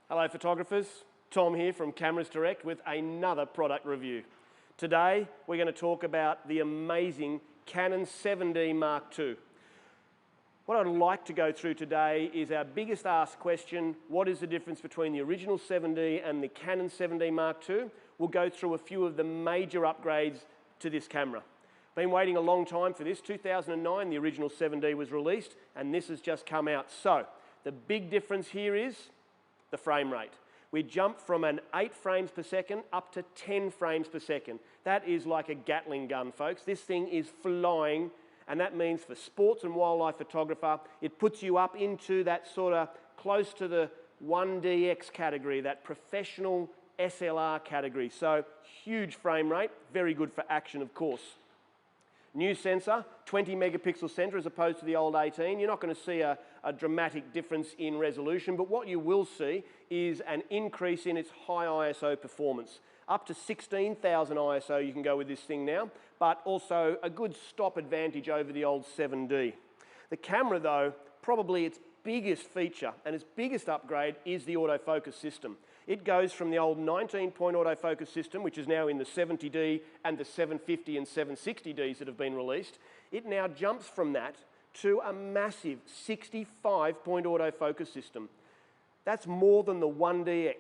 Hello photographers, Tom here from Camerasdirect with another product review. Today we're going to talk about the amazing Canon 7D Mark II. What I'd like to go through today is our biggest asked question: what is the difference between the original 7D and the Canon 7D Mark II? We'll go through a few of the major upgrades to this camera. Been waiting a long time for this. 2009 the original 7D was released and this has just come out. So the big difference here is the frame rate. We jumped from an 8 frames per second up to 10 frames per second. That is like a Gatling gun, folks. This thing is flying, and that means for sports and wildlife photographer, it puts you up into that sort of close to the 1DX category, that professional SLR category. So huge frame rate, very good for action, of course. New sensor, 20 megapixel sensor as opposed to the old 18. You're not going to see a dramatic difference in resolution, but what you will see is an increase in its high ISO performance. Up to 16,000 ISO you can go with this thing now, but also a good stop advantage over the old 7D. The camera though, probably its biggest feature and its biggest upgrade is the autofocus system. It goes from the old 19-point autofocus system, which is now in the 70D and the 750 and 760Ds that have been released. It now jumps from that to a massive 65-point autofocus system. That's more than the 1DX,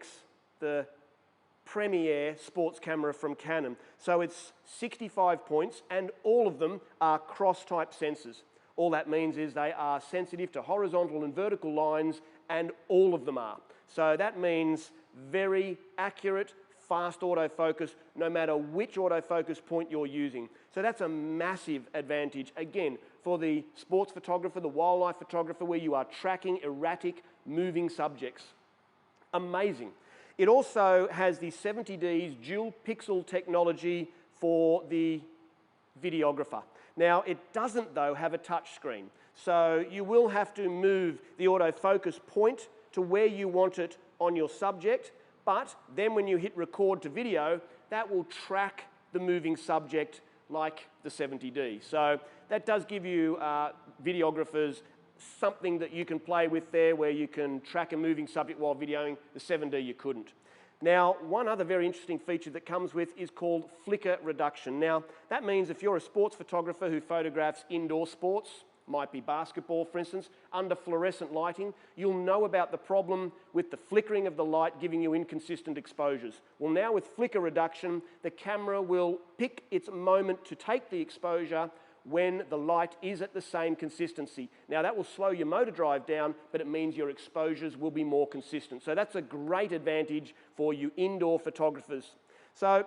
the premier sports camera from Canon. So it's 65 points and all of them are cross-type sensors. All that means is they are sensitive to horizontal and vertical lines, and all of them are. So that means very accurate, fast autofocus, no matter which autofocus point you're using. So that's a massive advantage, again, for the sports photographer, the wildlife photographer, where you are tracking erratic, moving subjects. Amazing. It also has the 70D's dual pixel technology for the videographer. Now, it doesn't, though, have a touch screen. So you will have to move the autofocus point to where you want it on your subject, but then when you hit record to video, that will track the moving subject like the 70D. So that does give you videographers something that you can play with there, where you can track a moving subject while videoing. The 7D you couldn't. Now, one other very interesting feature that comes with is called Flickr Reduction. Now, that means if you're a sports photographer who photographs indoor sports, might be basketball for instance, under fluorescent lighting, you'll know about the problem with the flickering of the light giving you inconsistent exposures. Well, now with Flickr Reduction, the camera will pick its moment to take the exposure when the light is at the same consistency. Now that will slow your motor drive down, but it means your exposures will be more consistent. So that's a great advantage for you indoor photographers. So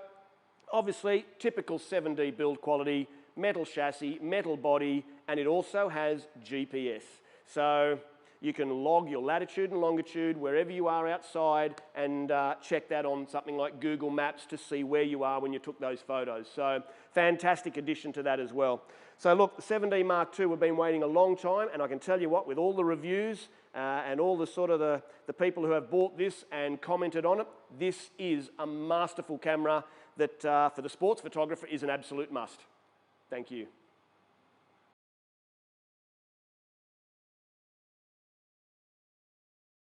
obviously, typical 7D build quality, metal chassis, metal body, and it also has GPS. So you can log your latitude and longitude wherever you are outside and check that on something like Google Maps to see where you are when you took those photos. So fantastic addition to that as well. So look, the 7D Mark II, we've been waiting a long time, and I can tell you what, with all the reviews and all the sort of the people who have bought this and commented on it, this is a masterful camera that for the sports photographer is an absolute must. Thank you.